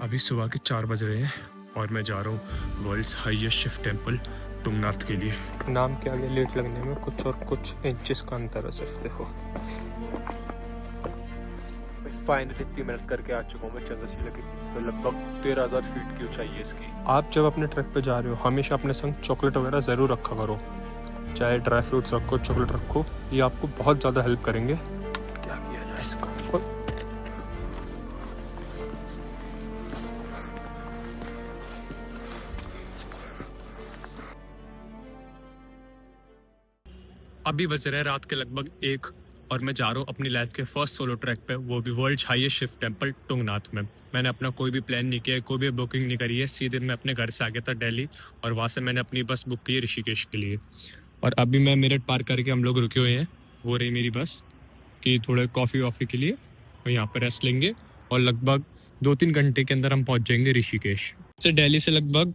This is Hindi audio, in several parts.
अभी सुबह के 4 बज रहे हैं और मैं जा रहा हूँ world's highest Shiv temple Tungnath के लिए। नाम के आगे लेट लगने में कुछ और कुछ इंचेस का अंतर है सिर्फ। देखो फाइनली 3 मिनट करके आ चुका हूँ मैं चंद्रशिला की। तो लगभग 13,000 फीट की ऊंचाई है इसकी। आप जब अपने ट्रैक पे जा रहे हो हमेशा अपने संग चॉकलेट वगैरह ज़रूर रखा करो, चाहे ड्राई फ्रूट्स रखो, चॉकलेट रखो, ये आपको बहुत ज़्यादा हेल्प करेंगे। क्या किया जाए इसका? अभी बज रहे हैं रात के लगभग 1 और मैं जा रहा हूँ अपनी लाइफ के फर्स्ट सोलो ट्रैक पे, वो भी world highest Shiv temple Tungnath में। मैंने अपना कोई भी प्लान नहीं किया है, कोई भी बुकिंग नहीं करी है, सीधे मैं अपने घर से आ गया था दिल्ली और वहाँ से मैंने अपनी बस बुक की है ऋषिकेश के लिए। और अभी मैं मेरठ पार करके हम लोग रुके हुए हैं, वो रही मेरी बस कि थोड़े कॉफ़ी वॉफ़ी के लिए और यहाँ पर रेस्ट लेंगे और लगभग 2-3 घंटे के अंदर हम पहुँच जाएंगे ऋषिकेश से। दिल्ली से लगभग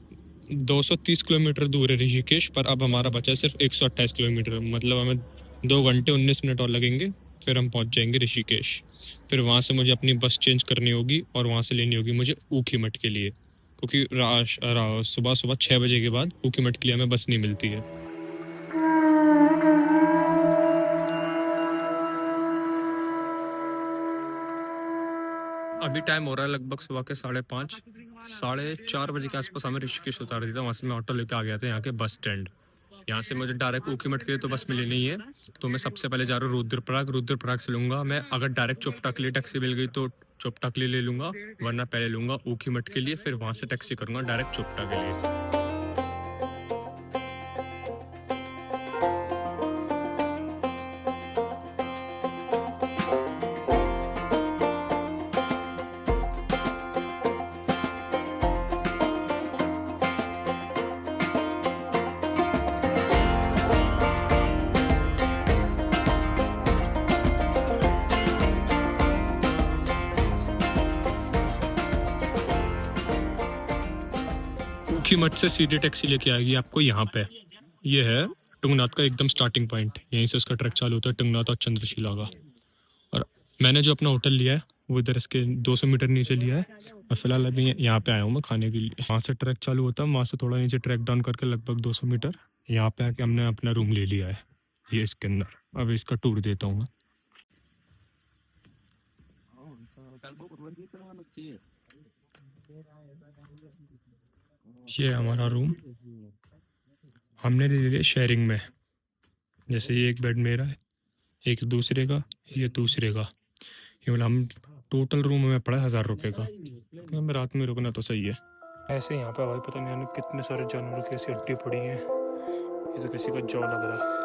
230 किलोमीटर दूर है ऋषिकेश, पर अब हमारा बचा है सिर्फ 128 किलोमीटर। मतलब हमें 2 घंटे 19 मिनट और लगेंगे, फिर हम पहुंच जाएंगे ऋषिकेश। फिर वहां से मुझे अपनी बस चेंज करनी होगी और वहां से लेनी होगी मुझे ऊखीमठ के लिए, क्योंकि सुबह सुबह 6 बजे के बाद ऊखीमठ के लिए हमें बस नहीं मिलती है। अभी टाइम हो रहा है लगभग सुबह के 5:30, 4:30 बजे के आसपास हमें ऋषिकेश उतार दिया था। वहाँ से मैं ऑटो लेके आ गया था यहाँ के बस स्टैंड। यहाँ से मुझे डायरेक्ट ऊखीमठ के लिए तो बस मिली नहीं है, तो मैं सबसे पहले जा रहा हूँ रुद्रप्रयाग। रुद्रप्रयाग से लूँगा मैं, अगर डायरेक्ट चोपटा के लिए टैक्सी मिल गई तो चोपटा के लिए ले लूँगा, वरना पहले लूँगा ऊखीमठ के लिए, फिर वहाँ से टैक्सी करूँगा डायरेक्ट चोपटा के लिए। ऊखीमठ से सीधी टैक्सी लेके आएगी आपको यहाँ पे। ये है तुंगनाथ का एकदम स्टार्टिंग पॉइंट, यहीं से उसका ट्रैक चालू होता है तुंगनाथ और चंद्रशिला का। और मैंने जो अपना होटल लिया है वो इधर इसके 200 मीटर नीचे लिया है और फिलहाल अभी यहाँ पे आया हूँ मैं खाने के लिए। वहाँ से ट्रैक चालू होता है, वहाँ से थोड़ा नीचे ट्रैक डाउन करके लगभग 200 मीटर यहाँ पे आके हमने अपना रूम ले लिया है ये इसके अंदर। अब इसका टूर देता हूँ मैं। ये है हमारा रूम, हमने ले लिया शेयरिंग में। जैसे ये एक बेड मेरा है, एक दूसरे का, ये दूसरे का। ये मतलब हम टोटल रूम हमें पड़ा 1000 रुपये का, क्योंकि हमें रात में रुकना तो सही है। ऐसे यहाँ पे भाई पता नहीं हमें कितने सारे जानवरों की ऐसी हड्डी पड़ी है। ये तो किसी का जौ लग रहा है।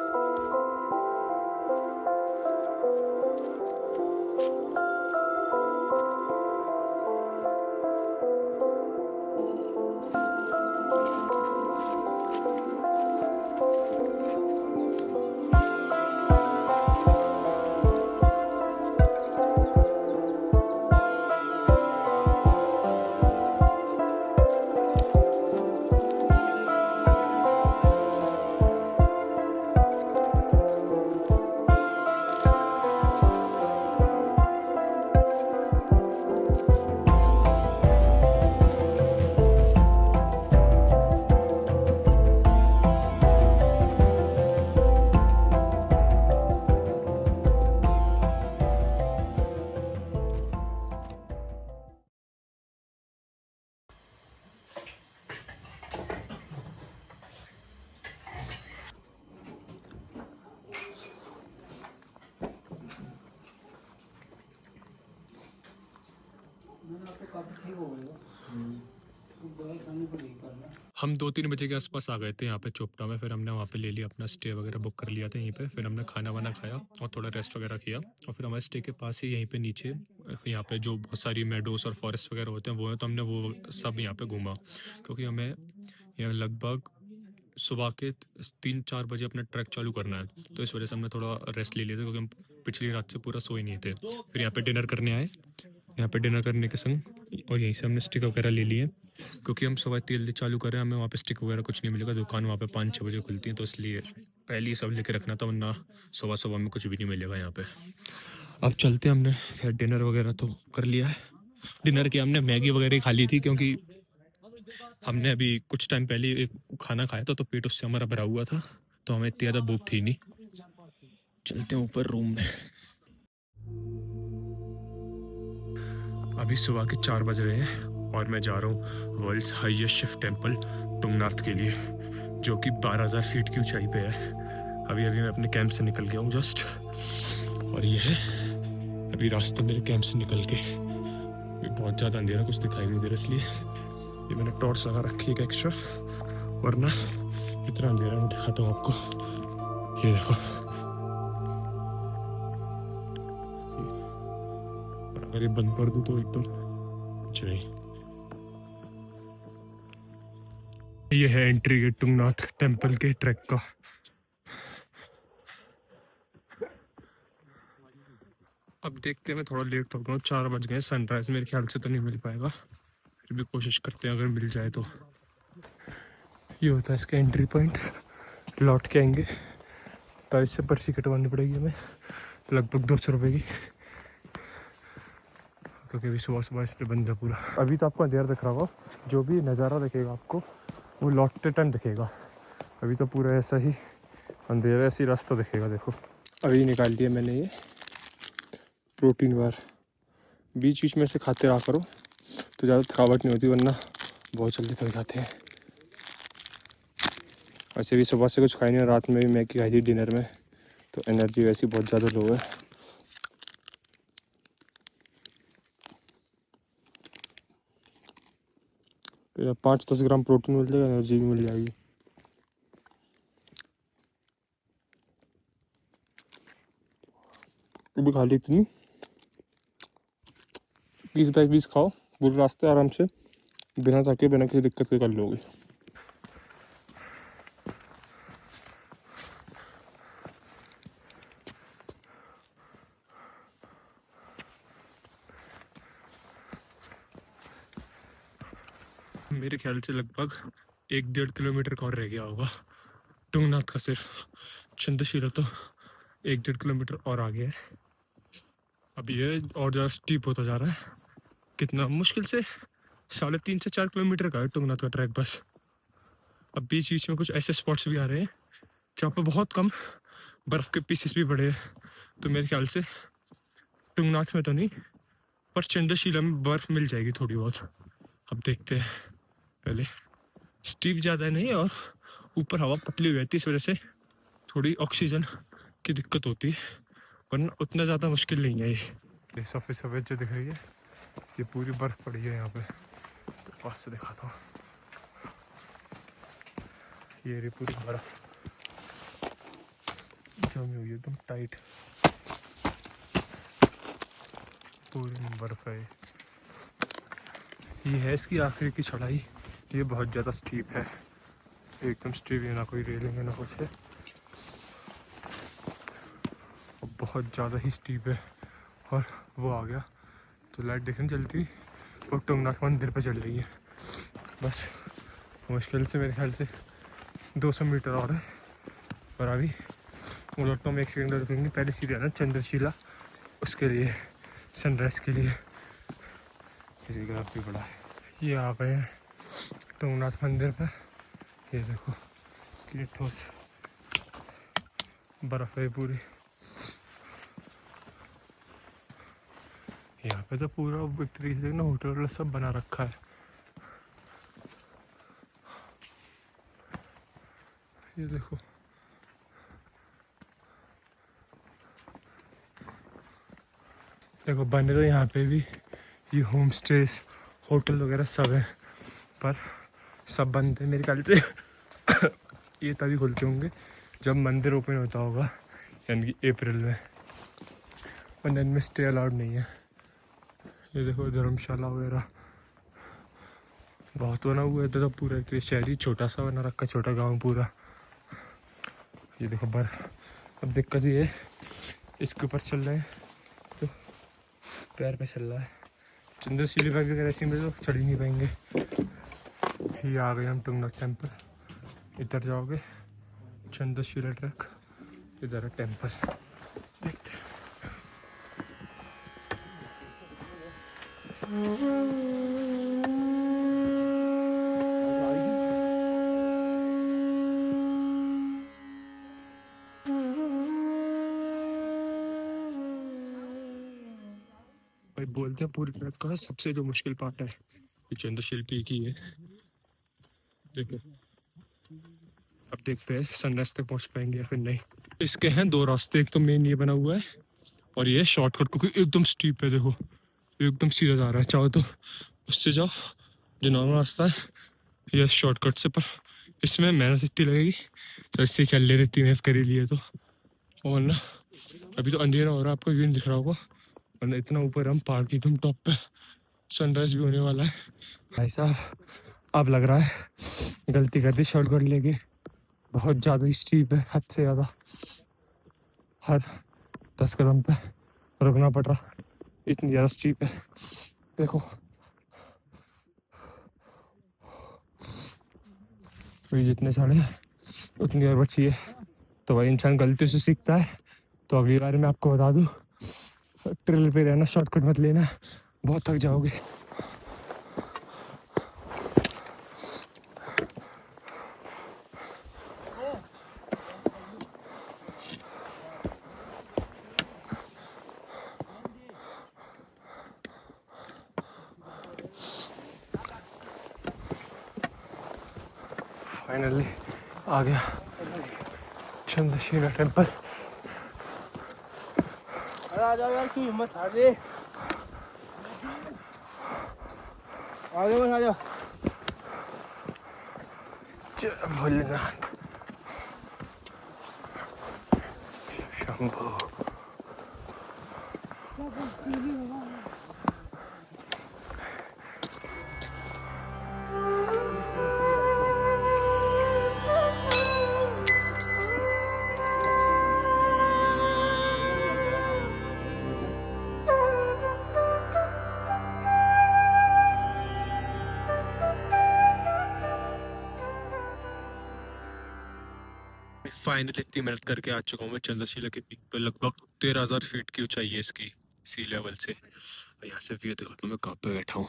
हम 2-3 बजे के आसपास आ गए थे यहाँ पे चोपटा में। फिर हमने वहाँ पे ले लिया अपना स्टे वगैरह बुक कर लिया था यहीं पे। फिर हमने खाना वाना खाया और थोड़ा रेस्ट वगैरह किया और फिर हमारे स्टे के पास ही यहीं पे नीचे यहाँ पे जो बहुत सारी मेडोस और फॉरेस्ट वगैरह होते हैं वो है, तो हमने वो सब यहाँ पे घूमा, क्योंकि हमें यहाँ लगभग सुबह के 3-4 बजे अपना ट्रैक चालू करना है, तो इस वजह से हमने थोड़ा रेस्ट ले लिया था, क्योंकि हम पिछली रात से पूरा सोए नहीं थे। फिर यहाँ पे डिनर करने आए, यहाँ पे डिनर करने के संग और यहीं से हमने स्टिक वगैरह ले लिए, क्योंकि हम सुबह जल्दी चालू कर रहे हैं, हमें वहाँ पे स्टिक वगैरह कुछ नहीं मिलेगा। दुकान वहाँ पे 5-6 बजे खुलती है, तो इसलिए पहले ही सब लेके रखना था, वरना सुबह सुबह में कुछ भी नहीं मिलेगा यहाँ पे। अब चलते हैं, हमने खैर डिनर वगैरह तो कर लिया है, डिनर के हमने मैगी वगैरह खा ली थी, क्योंकि हमने अभी कुछ टाइम पहले एक खाना खाया था, तो पेट उससे हमारा भरा हुआ था, तो हमें इतनी ज़्यादा भूख थी नहीं। चलते हैं ऊपर रूम में। अभी सुबह के 4 बज रहे हैं और मैं जा रहा हूँ world's highest Shiv temple Tungnath के लिए, जो कि 12,000 फीट की ऊंचाई पे है। अभी अभी मैं अपने कैंप से निकल गया हूँ जस्ट, और ये है अभी रास्ता मेरे कैंप से निकल के। ये बहुत ज़्यादा अंधेरा, कुछ दिखाई नहीं दे रहा, इसलिए ये मैंने टॉर्च लगा रखी है एक एक्स्ट्रा, वरना इतना अंधेरा मैं दिखाता हूँ आपको। ये देखो, और अगर ये बंद कर दूँ तो एकदम कुछ नहीं। ये है एंट्री गेट तुंगनाथ टेम्पल के ट्रैक का। अब देखते हैं, मैं थोड़ा लेट हो गया हूँ, 4 बज गए। सनराइज मेरे ख्याल से तो नहीं मिल पाएगा, फिर भी कोशिश करते हैं अगर मिल जाए तो। ये होता है इसका एंट्री पॉइंट। लौट के आएंगे तो इससे पर्ची कटवानी पड़ेगी हमें, लगभग 200 रुपये की, क्योंकि अभी सुबह सुबह इसलिए बंद है पूरा। अभी तो आपको अंधेरा दिख रहा होगा, जो भी नज़ारा दिखेगा आपको वो लौटते टाइम दिखेगा। अभी तो पूरा ऐसा ही अंधेरा, ऐसी रास्ता दिखेगा। देखो अभी निकाल दिया मैंने ये प्रोटीन बार, बीच बीच में से खाते रहा करो तो ज़्यादा थकावट नहीं होती, वरना बहुत जल्दी थक जाते हैं। वैसे भी सुबह से कुछ खाई नहीं, रात में भी मैगी खाई थी डिनर में, तो एनर्जी वैसी बहुत ज़्यादा लो है। तो 5-10 ग्राम प्रोटीन मिल जाएगा, एनर्जी भी मिल जाएगी। भी खा ली इतनी, 20-22 खाओ पूरे रास्ते आराम से, बिना थके बिना किसी दिक्कत के कर लोगे। मेरे ख्याल से लगभग 1-1.5 किलोमीटर का और रह गया होगा तुंगनाथ का। सिर्फ चंद्रशिला तो 1-1.5 किलोमीटर और आगे है। अब ये और ज़्यादा स्टीप होता जा रहा है, कितना मुश्किल से 3.5 से 4 किलोमीटर का है तुंगनाथ का ट्रैक बस। अब बीच बीच में कुछ ऐसे स्पॉट्स भी आ रहे हैं जहाँ पर बहुत कम बर्फ़ के पीसेस भी पड़े हैं, तो मेरे ख्याल से तुंगनाथ में तो नहीं, पर चंद्रशिला में बर्फ़ मिल जाएगी थोड़ी बहुत। अब देखते हैं, पहले स्टीप ज़्यादा नहीं और ऊपर हवा पतली हो जाती है, इस वजह से थोड़ी ऑक्सीजन की दिक्कत होती है, वरना उतना ज़्यादा मुश्किल नहीं है। ये सफ़ेद सफ़ेद जो दिख रही है, ये पूरी बर्फ़ पड़ी है यहाँ पे। पास से दिखाता हूँ, ये रही पूरी बर्फ़ जमी हुई एकदम टाइट, पूरी बर्फ़ है। ये है इसकी आखिरी की चढ़ाई, ये बहुत ज़्यादा स्टीप है, एकदम स्टीप है, ना कोई रेलिंग है ना कुछ है, बहुत ज़्यादा ही स्टीप है। और वो आ गया तो लाइट देखने चलती, वो तुंगनाथ मंदिर पे चल रही है। बस मुश्किल से मेरे ख्याल से 200 मीटर और है, और अभी वो लोग तो हम 1 सेकंड रुकेंगे, पहले सीधे आना चंद्रशिला उसके लिए, सनराइज के लिए। किसी ग्राफ भी बड़ा है। ये आ गए हैं तुंगनाथ मंदिर पर। ये देखो कितनी ठोस बर्फ़ है पूरी। यहाँ पे तो पूरा एक तरीके से ना होटल सब बना रखा है। ये देखो देखो बने तो यहाँ पे भी ये होम स्टेज होटल वगैरह सब है, पर सब बंद है मेरे ख्याल से। ये तभी खुलते होंगे जब मंदिर ओपन होता होगा, यानी कि अप्रैल में, वरना इनमें स्टे अलाउड नहीं है। ये देखो धर्मशाला वगैरह बहुत बना हुआ है, तो पूरा एक शहरी छोटा सा बना रखा, छोटा गांव पूरा। ये देखो बर्फ। अब दिक्कत ये है, इसके ऊपर चल रहे हैं तो पैर पे चल रहा है। चंद्रशिला वगैरह ऐसे में तो चढ़ ही नहीं पाएंगे। ये आ गए हम तुंगनाथ टेम्पल, इधर जाओगे चंद्रशिला ट्रैक, इधर है टेम्पल। देखते हैं। भाई बोलते हैं पूरी ट्रैक का सबसे जो मुश्किल पार्ट है ये चंद्रशिल्पी की है। देखो अब देखते हैं सनराइज तक पहुंच पाएंगे या फिर नहीं। इसके हैं दो रास्ते, एक तो मेन ये बना हुआ है और ये शॉर्टकट, क्योंकि एकदम स्टीप है। देखो एकदम सीधा जा रहा है, चाहो तो उससे जाओ जो नॉर्मल रास्ता है, ये शॉर्टकट से, पर इसमें मेहनत इतनी लगेगी तो इससे चल ले रही 3 कर ही लिए तो। और ना अभी तो अंधेरा हो रहा है, आपको व्यू नहीं दिख रहा होगा, वरना इतना ऊपर हम पहाड़ की एकदम टॉप पे सनराइज भी होने वाला है। भाई साहब अब लग रहा है गलती कर दी शॉर्टकट लेके, बहुत ज़्यादा स्टीप है, हद से ज़्यादा। हर 10 कदम पे रुकना पड़ रहा, इतनी ज़्यादा स्टीप है। देखो ये जितने चढ़े उतनी देर बची है, तो भाई इंसान गलती से सीखता है। तो अगली बार मैं आपको बता दूँ, ट्रेल पे रहना, शॉर्टकट मत लेना, बहुत थक जाओगे। फाइनली आ गया चंद्रशिला टेम्पल। आ जाओ यार, तू हिम्मत हार दे, आगे बढ़, आ जाओ। जय भोलेनाथ शंभो। फाइनली इतनी मेहनत करके आ चुका हूँ मैं चंद्रशिला के पीक पे। लगभग 13,000 फीट की ऊंचाई है इसकी सी लेवल से। यहाँ से व्यू देखो तो मैं कहाँ पे बैठा हूँ।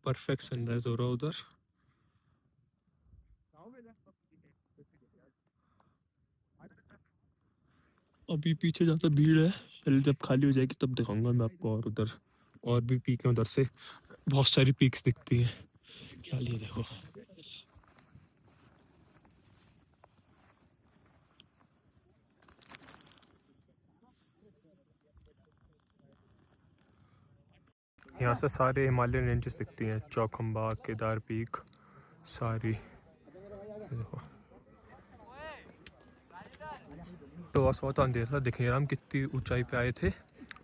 परफेक्ट सनराइज हो रहा है उधर। अभी पीछे ज्यादा भीड़ है, पहले जब खाली हो जाएगी तब दिखाऊंगा मैं आपको। और उधर और भी पीक है, उधर से बहुत सारी पीक्स दिखती हैं। क्या लिए देखो, यहाँ से सारे हिमालयन रेंजेस दिखती हैं, चौखंबा, केदार पीक, सारी देखो। तो बहुत अंधेरा दिख नहीं रहा हम कितनी ऊंचाई पे आए थे।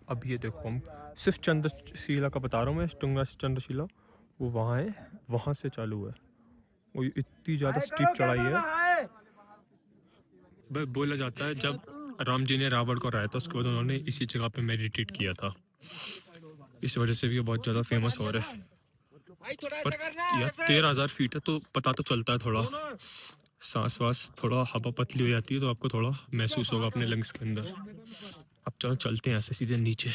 अब ये देखो हम सिर्फ चंद्रशिला का बता रहा हूँ मैं, टुंगना से चंद्रशिला वो वहाँ है, वहाँ से चालू है। वो इतनी ज़्यादा स्टीप चढ़ाई है। बोला जाता है जब राम जी ने रावण को हराया था उसके बाद उन्होंने इसी जगह पे मेडिटेट किया था, इस वजह से भी ये बहुत ज़्यादा फेमस हो रहा है। पर यार 13,000 फीट है तो पता तो चलता है, थोड़ा सांस वास, थोड़ा हवा पतली हो जाती है तो आपको थोड़ा महसूस होगा अपने लंग्स के अंदर। अब चलो चलते हैं ऐसे सीधे नीचे।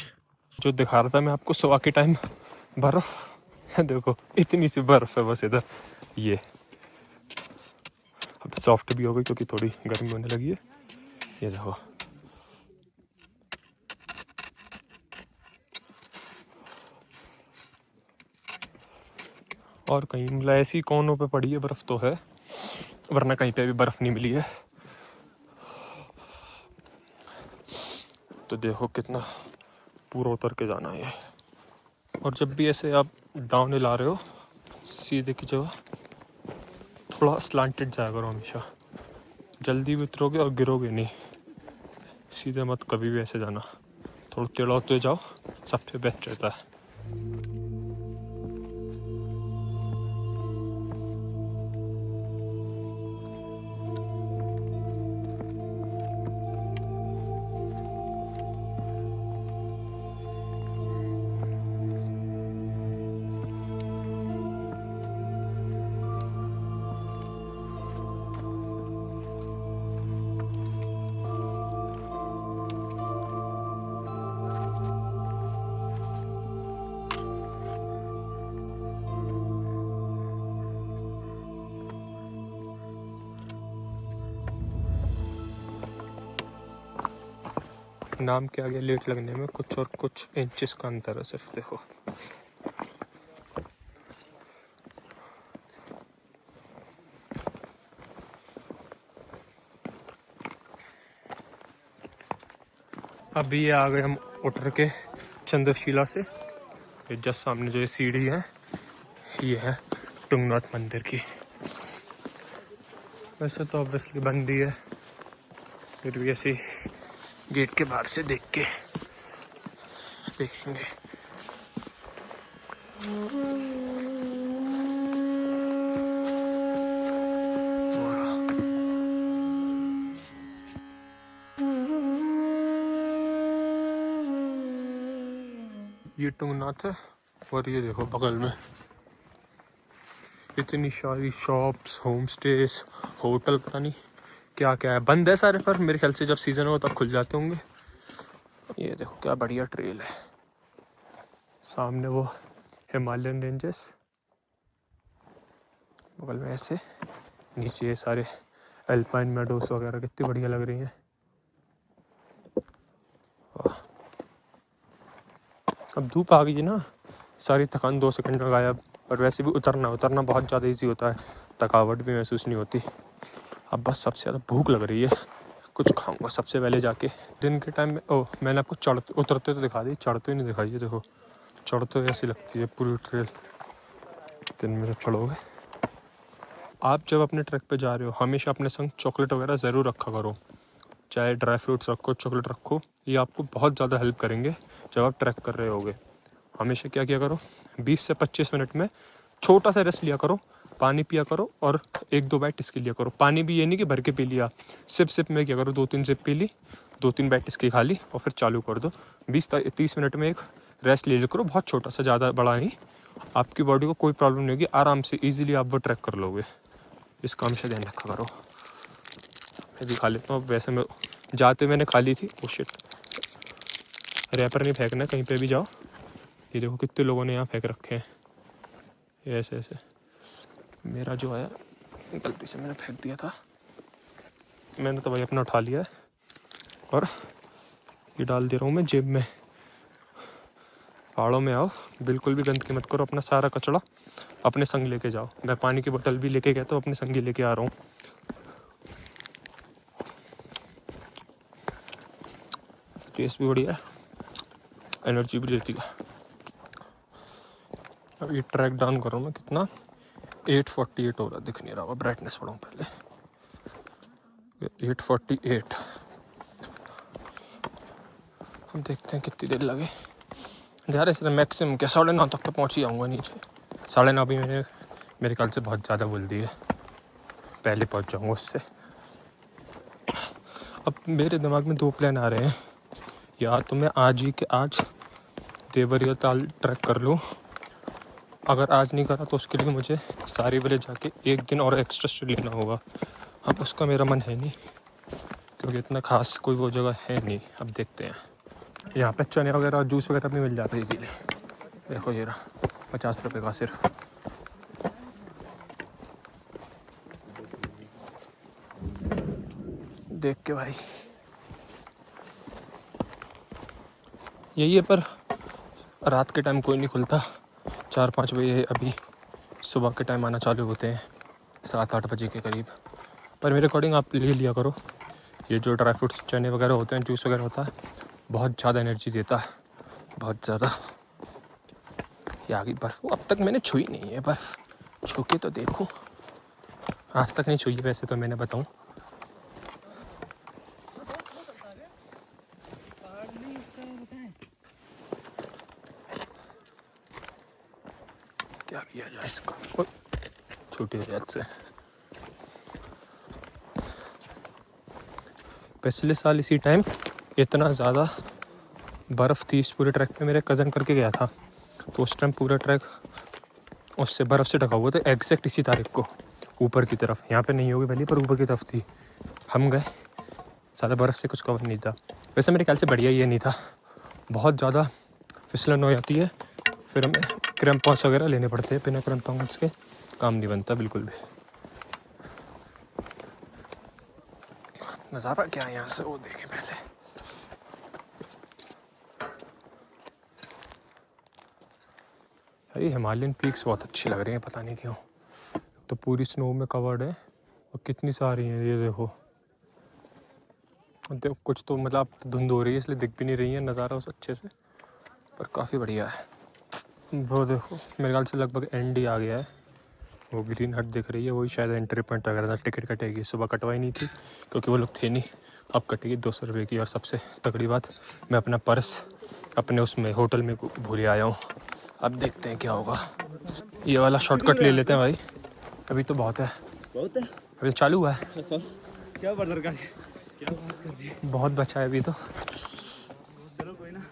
जो दिखा रहा था मैं आपको सुबह के टाइम बर्फ, देखो इतनी सी बर्फ है बस इधर। ये अब तो सॉफ्ट भी हो गई क्योंकि थोड़ी गर्मी होने लगी है। ये देखो और कहीं मतलब ऐसी कोनों पे पड़ी है बर्फ तो है, वरना कहीं पे भी बर्फ नहीं मिली है। तो देखो कितना पूरा उतर के जाना है। और जब भी ऐसे आप डाउन हिल आ रहे हो सीधे की जगह थोड़ा स्लांटेड जाया करो हमेशा, जल्दी भी उतरोगे और गिरोगे नहीं। सीधे मत कभी भी ऐसे जाना, थोड़ा टेढ़ा होते जाओ, सबसे बेस्ट रहता है। नाम के आगे लेट लगने में कुछ और कुछ इंचेस का अंतर है सिर्फ, देखो। अभी ये आ गए हम उतर के चंद्रशिला से। ये जस्ट सामने जो ये सीढ़ी है ये है तुंगनाथ मंदिर की। वैसे तो ऑब्वियसली बंद ही है, फिर भी ऐसे गेट के बाहर से देख के देखेंगे। ये तुंगनाथ है और ये देखो बगल में इतनी सारी शॉप्स, होम स्टेज, होटल, पता नहीं क्या क्या है। बंद है सारे, पर मेरे ख्याल से जब सीज़न हो तब खुल जाते होंगे। ये देखो क्या बढ़िया ट्रेल है। सामने वो हिमालयन रेंजेस, बगल में ऐसे नीचे ये सारे अल्पाइन मेडोस वगैरह कितनी बढ़िया लग रही हैं। अब धूप आ गई है ना, सारी थकान 2 सेकंड में गायब। और वैसे भी उतरना बहुत ज़्यादा इजी होता है, थकावट भी महसूस नहीं होती। अब बस सबसे ज़्यादा भूख लग रही है, कुछ खाऊंगा सबसे पहले जाके। दिन के टाइम में मैंने आपको उतरते तो दिखा दी, चढ़ते नहीं दिखाई है। देखो चढ़ते ऐसी लगती है पूरी ट्रेल दिन में जब चढ़ोगे। आप जब अपने ट्रैक पे जा रहे हो हमेशा अपने संग चॉकलेट वगैरह ज़रूर रखा करो, चाहे ड्राई फ्रूट्स रखो, चॉकलेट रखो। ये आपको बहुत ज़्यादा हेल्प करेंगे जब आप ट्रैक कर रहे होगे। हमेशा क्या किया करो, 20 से 25 मिनट में छोटा सा रेस्ट लिया करो, पानी पिया करो और 1-2 बाइट इसके लिया करो। पानी भी ये नहीं कि भर के पी लिया, सिप में क्या करो, 2-3 सिप पी ली, 2-3 बाइट इसकी खा ली और फिर चालू कर दो। 20-30 मिनट में एक रेस्ट ले लिया करो, बहुत छोटा सा, ज़्यादा बड़ा नहीं। आपकी बॉडी को कोई प्रॉब्लम नहीं होगी, आराम से ईजिली आप वो ट्रैक कर लोगे। इसका हमेशा ध्यान रखा करो। मैं भी खा लेता हूँ। वैसे मैं जाते मैंने खा ली थी। ओ शिट, रैपर नहीं फेंकना कहीं पे भी जाओ। ये देखो कितने लोगों ने यहाँ फेंक रखे हैं ऐसे ऐसे। मेरा जो है गलती से मैंने फेंक दिया था, मैंने तो भाई अपना उठा लिया है और ये डाल दे रहा हूँ मैं जेब में। पहाड़ों में आओ, बिल्कुल भी गंदगी मत करो, अपना सारा कचरा अपने संग लेके जाओ। मैं पानी की बोतल भी लेके गया तो अपने संग ही लेके आ रहा हूँ। टेस्ट भी बढ़िया है, एनर्जी भी देती है। अब ये ट्रैक डाउन करो मैं, कितना 848 हो रहा, दिख नहीं रहा होगा, ब्राइटनेस बढ़ाऊँ पहले। 848। हम देखते हैं कितनी देर लगे यार। इसलिए मैक्सिमम क्या 9:30 तक तो पहुँच ही जाऊँगा नीचे। 9:30 भी मेरे ख्याल से बहुत ज़्यादा बोल दी है, पहले पहुँच जाऊँगा उससे। अब मेरे दिमाग में 2 प्लान आ रहे हैं, या तो मैं आज देवरिया ताल ट्रैक कर लूँ। अगर आज नहीं करा तो उसके लिए मुझे सारी वाले जाके 1 दिन और एक्स्ट्रा स्टे लेना होगा। अब उसका मेरा मन है नहीं, क्योंकि इतना खास कोई वो जगह है नहीं। अब देखते हैं। यहाँ पे चने वगैरह और जूस वगैरह भी मिल जाते हैं इजीली। देखो ये रहा 50 रुपये का सिर्फ। देख के भाई यही है, पर रात के टाइम कोई नहीं खुलता। 4-5 बजे अभी सुबह के टाइम आना चालू होते हैं, 7-8 बजे के करीब। पर मेरे अकॉर्डिंग आप ले लिया करो, ये जो ड्राई फ्रूट्स चने वगैरह होते हैं, जूस वगैरह होता है, बहुत ज़्यादा एनर्जी देता है, बहुत ज़्यादा। ये आगे बर्फ़ अब तक मैंने छुई नहीं है, बर्फ़ छू के तो देखो। आज तक नहीं छुई है वैसे तो, मैंने बताऊँ। क्या किया जाए इसको, छोटी हाथ से। पिछले साल इसी टाइम इतना ज़्यादा बर्फ़ थी इस पूरे ट्रैक पे, मेरे कज़न करके गया था, तो उस टाइम पूरा ट्रैक उससे बर्फ़ से ढका हुआ था। एग्जैक्ट इसी तारीख को ऊपर की तरफ, यहाँ पे नहीं होगी पहले, पर ऊपर की तरफ थी। हम गए, सारा बर्फ़ से कुछ कवर नहीं था। वैसे मेरे ख्याल से बढ़िया ये नहीं था, बहुत ज़्यादा फिसलन हो जाती है, फिर हमें क्रैम्पॉन्स वगैरह लेने पड़ते हैं। बिना क्रैम्पॉन्स के काम नहीं बनता बिल्कुल भी। नज़ारा क्या है यहाँ से वो देखें पहले। यार ये हिमालयन पीक्स बहुत अच्छी लग रही हैं, पता नहीं क्यों। तो पूरी स्नो में कवर्ड है और कितनी सारी हैं ये देखो। देखो कुछ तो मतलब धुंध हो रही है इसलिए दिख भी नहीं रही है नज़ारा उस अच्छे से, पर काफ़ी बढ़िया है। वो देखो मेरे ख्याल से लगभग एंड ही आ गया है। वो ग्रीन हट दिख रही है, वही शायद एंट्री पॉइंट वगैरह था। टिकट कटेगी, सुबह कटवाई नहीं थी क्योंकि वो लोग थे नहीं, अब कटेगी 200 रुपये की। और सबसे तगड़ी बात, मैं अपना पर्स अपने उसमें होटल में भूल आया हूँ। अब देखते हैं क्या होगा। ये वाला शॉर्टकट ले लेते हैं भाई, अभी तो बहुत है, बहुत है। अभी चालू हुआ है, क्या बर्दर का क्या बात कर दी। बहुत बचा है अभी तो। चलो कोई ना,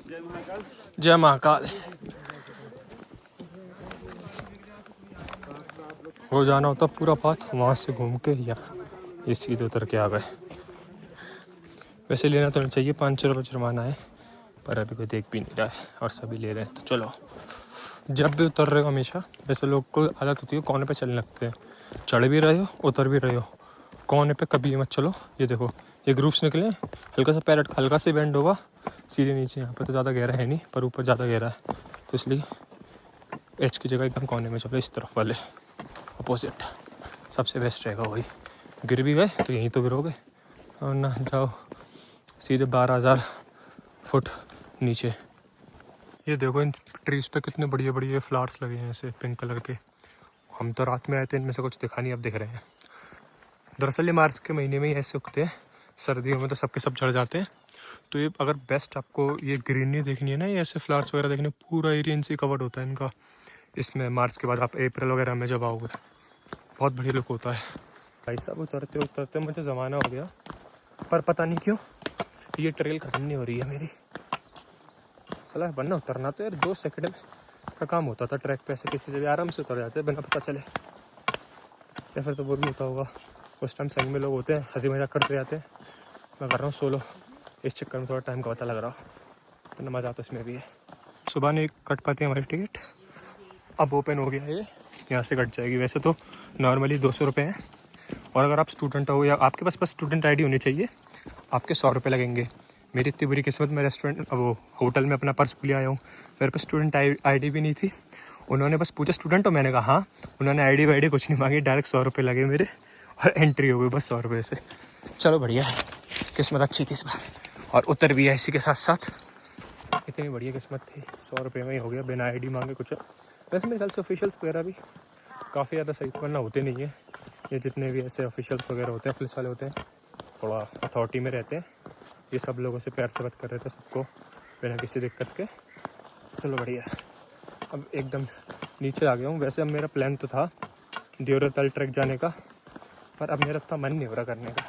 जय महाकाल। जय महाकाल। हो जाना होता पूरा पाथ, वहाँ से घूम के या ये सीधे उतर के आ गए। वैसे लेना तो नहीं चाहिए, 500 रुपये जुर्माना है, पर अभी कोई देख भी नहीं रहा है और सभी ले रहे हैं। तो चलो, जब भी उतर रहे हो हमेशा, वैसे लोग को आदत होती है कोने पे चलने लगते हैं। चढ़ भी रहे हो उतर भी रहे हो, कोने पे कभी मत चलो। ये देखो ये ग्रूव्स निकले, हल्का सा पैर हल्का से बेंड होगा सीधे नीचे। यहाँ पर तो ज़्यादा गहरा है नहीं, पर ऊपर ज़्यादा गहरा है, तो इसलिए एच की जगह एकदम कोने में चलो, इस तरफ वाले अपोजिट सबसे बेस्ट रहेगा वही। गिर भी गए तो यहीं तो गिरोगे, और ना जाओ सीधे 12,000 फुट नीचे। ये देखो इन ट्रीज़ पे कितने बढ़िया बढ़िया फ्लावर्स लगे हैं ऐसे पिंक कलर के। हम तो रात में आए थे, इनमें से कुछ दिखा नहीं, अब दिख रहे हैं। दरअसल ये मार्च के महीने में ही ऐसे उगते हैं, सर्दियों में तो सबके सब झड़ जाते हैं। तो ये अगर बेस्ट आपको ये ग्रीनरी देखनी है ना, ये ऐसे फ्लावर्स वगैरह देखने, पूरा एरिया इनसे कवर्ड होता है इनका। इसमें मार्च के बाद आप अप्रैल वगैरह में जब आओगे बहुत बढ़िया लुक होता है। भाई साहब उतरते उतरते मुझे ज़माना हो गया, पर पता नहीं क्यों ये ट्रेल ख़त्म नहीं हो रही है मेरी। चला वरना उतरना तो यार 2 सेकंड का काम होता था ट्रैक पे, ऐसे किसी से भी आराम से उतर जाते बिना पता चले। या फिर तो वो भी होता होगा उस टाइम संग में लोग होते हैं, हंसी मजाक करते जाते हैं। मैं कर रहा हूँ सोलो, इस चक्कर में थोड़ा टाइम का पता लग रहा हो, वरना मज़ा तो इसमें भी है। सुबह नहीं कट पाती है हमारी टिकट, अब ओपन हो गया है, ये यहाँ से कट जाएगी। वैसे तो नॉर्मली 200 रुपये हैं, और अगर आप स्टूडेंट हो या आपके पास बस स्टूडेंट आईडी होनी चाहिए, आपके 100 रुपये लगेंगे। मेरी इतनी बुरी किस्मत, मैं रेस्टोरेंट वो होटल में अपना पर्स भूल आया हूँ, मेरे पास स्टूडेंट आईडी भी नहीं थी। उन्होंने बस पूछा स्टूडेंट हो, मैंने कहा हाँ। उन्होंने आईडी वाईडी कुछ नहीं मांगी, डायरेक्ट 100 रुपये लगे मेरे और एंट्री हो गई बस 100 रुपये से। चलो बढ़िया है, किस्मत अच्छी थी इस बार, और उतर भी है इसी के साथ साथ। इतनी बढ़िया किस्मत थी, 100 रुपये में ही हो गया बिना आईडी मांगे कुछ। वैसे मेरे ख्याल से ऑफिशियल्स वगैरह भी काफ़ी ज़्यादा सही वरना होते नहीं है। ये जितने भी ऐसे ऑफिशियल्स वगैरह होते हैं, पुलिस वाले होते हैं, थोड़ा अथॉरिटी में रहते हैं। ये सब लोगों से प्यार से बात कर रहे थे सबको बिना किसी दिक्कत के। चलो बढ़िया, अब एकदम नीचे आ गया हूँ। वैसे अब मेरा प्लान तो था देवरताल ट्रैक जाने का, पर अब मेरा इतना मन नहीं हो रहा करने का।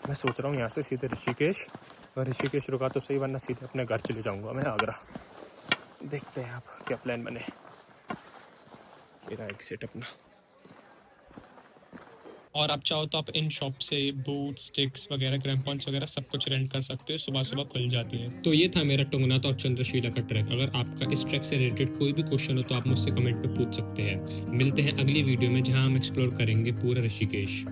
मैं सोच रहा हूँ यहाँ से सीधे ऋषिकेश, और ऋषिकेश रुका तो सही, वरना सीधे अपने घर चले जाऊँगा मैं आगरा। देखते हैं आप क्या प्लान बने। मेरा एग्जिट अपना। और आप चाहो तो आप इन शॉप से बूट स्टिक्स वगैरह क्रैम्पॉन्स वगैरह सब कुछ रेंट कर सकते हो, सुबह सुबह खुल जाती है। तो ये था मेरा टुंगनाथ और चंद्रशिला का ट्रैक। अगर आपका इस ट्रैक से रिलेटेड कोई भी क्वेश्चन हो तो आप मुझसे कमेंट पे पूछ सकते हैं। मिलते हैं अगली वीडियो में, जहां हम एक्सप्लोर करेंगे पूरा ऋषिकेश।